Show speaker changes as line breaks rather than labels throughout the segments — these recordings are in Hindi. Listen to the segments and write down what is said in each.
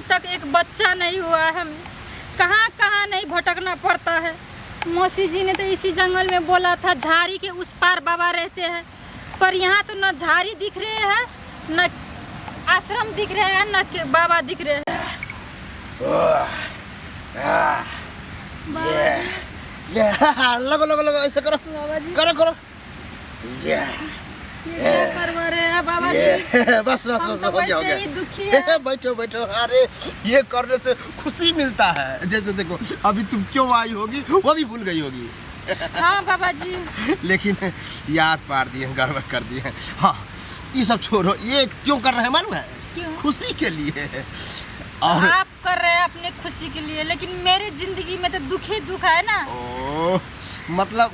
तक एक बच्चा नहीं हुआ है। हमें कहाँ कहाँ नहीं भटकना पड़ता है। मौसी जी ने तो इसी जंगल में बोला था झाड़ी के उस पार बाबा रहते हैं, पर यहाँ तो न झाड़ी दिख रहे हैं, न आश्रम दिख रहे हैं, न बाबा दिख रहे हैं।
लगो लगो लगो, ऐसे करो
बाबा जी
करो करो।
ये क्या करवा रहे हैं बाबा जी?
बस बस
हम
बस
तो
हो गया हो
वैसे ही
गया।
दुखी है।
बैठो बैठो। अरे ये करने से खुशी मिलता है। जैसे देखो अभी तुम क्यों आई होगी वो भी भूल गई होगी।
हाँ बाबा जी,
लेकिन याद पार दिए, गड़बड़ कर दिए। हाँ ये सब छोड़ो, ये क्यों कर रहे हैं मालूम है?
क्यों?
खुशी के लिए। और
आप कर रहे हैं अपने खुशी के लिए, लेकिन मेरी जिंदगी में तो दुख ही दुख है ना।
ओ मतलब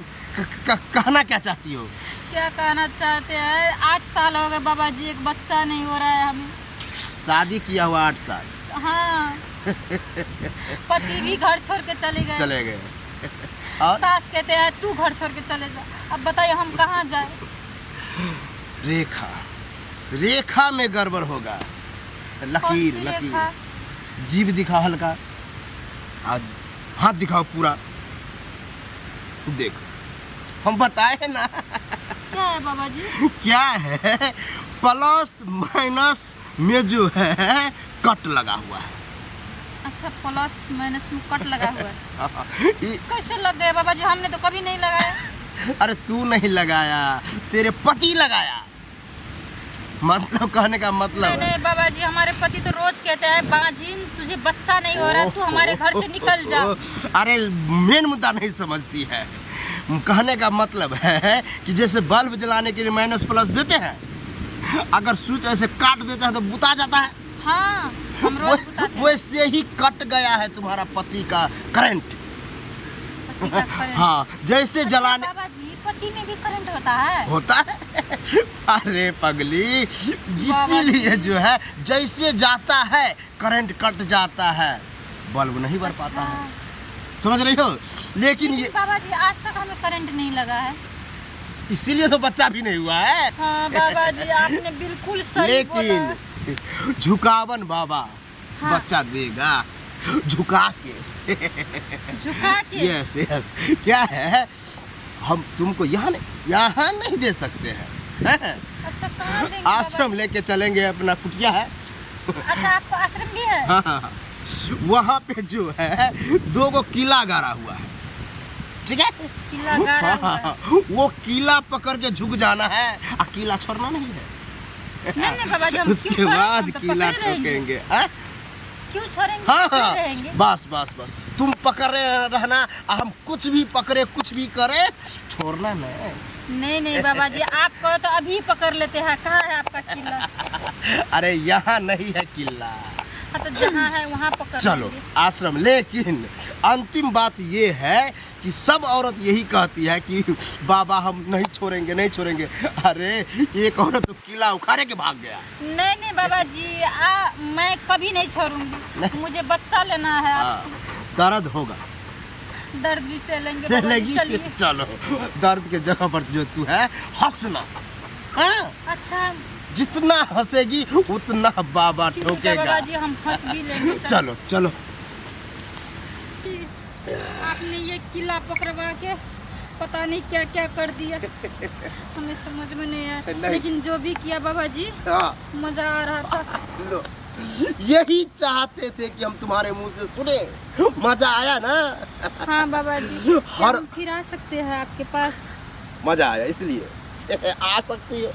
कहना क्या चाहती हो?
क्या कहना चाहते हैं? 8 साल हो गए बाबा जी, एक बच्चा नहीं हो रहा है हमें।
शादी किया हुआ 8 साल।
हाँ पति भी घर छोड़ के
चले गए। और
सास कहते हैं तू घर छोड़ के चले जा। अब बताइए हम कहाँ जाए?
रेखा, रेखा में गड़बड़ होगा। लकीर
कौन सी
लकीर।
रेखा?
जीभ दिखाओ हल्का, और हाथ दिखाओ पूरा। देखो हम बताए ना।
क्या है बाबा जी?
क्या है? प्लस माइनस में जो है कट लगा हुआ है।
अच्छा, प्लस माइनस में कट लगा हुआ है। कैसे लग गए बाबा जी? हमने तो कभी नहीं लगाया।
अरे तू नहीं लगाया, तेरे पति लगाया। मतलब कहने का मतलब
नहीं नहीं बाबा जी, हमारे पति तो रोज कहते हैं बाजिन तुझे बच्चा नहीं हो रहा, तू हमारे घर से निकल जा।
अरे मेन मुद्दा नहीं समझती है। कहने का मतलब है कि जैसे बल्ब जलाने के लिए माइनस प्लस देते हैं, अगर स्विच ऐसे काट देता है तो बुता जाता है।
हाँ हम रोज बुताते हैं।
वैसे ही कट गया है तुम्हारा पति का करंट।
पति का करंट।
हाँ जैसे जलाने
बाबा जी, पति में भी करंट होता है?
होता है। अरे पगली, इसीलिए जो है जैसे जाता है करंट कट जाता है, बल्ब नहीं बर पाता है। समझ रही हो? लेकिन ये
बाबा जी आज तक हमें करंट नहीं लगा है।
इसीलिए तो बच्चा भी नहीं हुआ है।
हाँ बाबा जी आपने बिल्कुल सही
लेकिन
बोला।
झुकावन बाबा
हाँ।
बच्चा देगा झुका के।
झुका के?
Yes yes. क्या है, हम तुमको यहाँ नहीं दे सकते हैं।
अच्छा कहाँ देंगे बाबा?
आश्रम लेके चलेंगे, अपना कुटिया है।
अच्छा आपको आश्रम भी है?
हाँ, वहाँ पे जो है 2 गो किला गाड़ा हुआ है, ठीक है?
किला गाड़ा हुआ है।
वो किला पकड़ के झुक जाना है, और किला छोड़ना नहीं है।
नहीं नहीं बाबा जी, हम
उसके
क्यों छोड़ेंगे?
बाद
हम तो
किला
पकड़े रहेंगे।
ठोकेंगे। हाँ
क्यों छोड़ेंगे?
हाँ
पकड़े रहेंगे।
बस बस बस, तुम पकड़े रहना, हम कुछ भी पकड़े कुछ भी करे, छोड़ना नहीं।
नहीं नहीं बाबा जी, आप कहो तो अभी पकड़ लेते हैं। कहाँ है आपका किला?
अरे यहाँ नहीं है किला।
हाँ तो जहाँ है वहाँ पकड़
चलो
लेंगे।
आश्रम। लेकिन अंतिम बात ये है कि सब औरत यही कहती है कि बाबा हम नहीं छोड़ेंगे नहीं छोड़ेंगे। अरे एक औरत तो किला उखाड़े के भाग गया।
नहीं नहीं बाबा जी, मैं कभी नहीं छोड़ूंगी। मुझे बच्चा लेना है आपसे।
दर्द होगा,
दर्द भी सह लेंगे
सह
बाबा जी,
लेगी।
चलिए।
चलो दर्द के जगह पर जो तू है हंसना। हाँ
अच्छा
जितना हंसेगी उतना बाबा
ठीक है
ठोकेगा।
बाबा जी, हम हंस भी लेंगे।
चलो चलो।
आपने ये किला पकड़वा के पता नहीं क्या क्या कर दिया, हमें समझ में नहीं आया।
नहीं।
लेकिन जो भी किया बाबा जी,
हाँ
मजा आ रहा था।
लो, यही चाहते थे कि हम तुम्हारे मुंह से सुने। मजा आया ना?
हाँ बाबा जी, क्या
हर
हम फिर आ सकते हैं आपके पास?
मजा आया इसलिए आ सकती हो।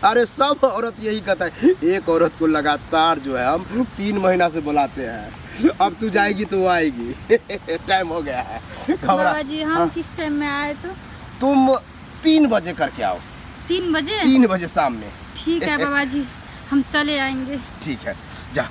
अरे सब औरत यही कहता है। एक औरत को लगातार जो है हम 3 महीना से बुलाते हैं, अब तू जाएगी तो वो आएगी। टाइम हो गया है।
बाबा जी हम
हाँ।
किस टाइम में आए? तो
तुम 3 बजे करके आओ।
3 बजे?
3 बजे शाम में।
ठीक है बाबा जी, हम चले आएंगे।
ठीक है, जा।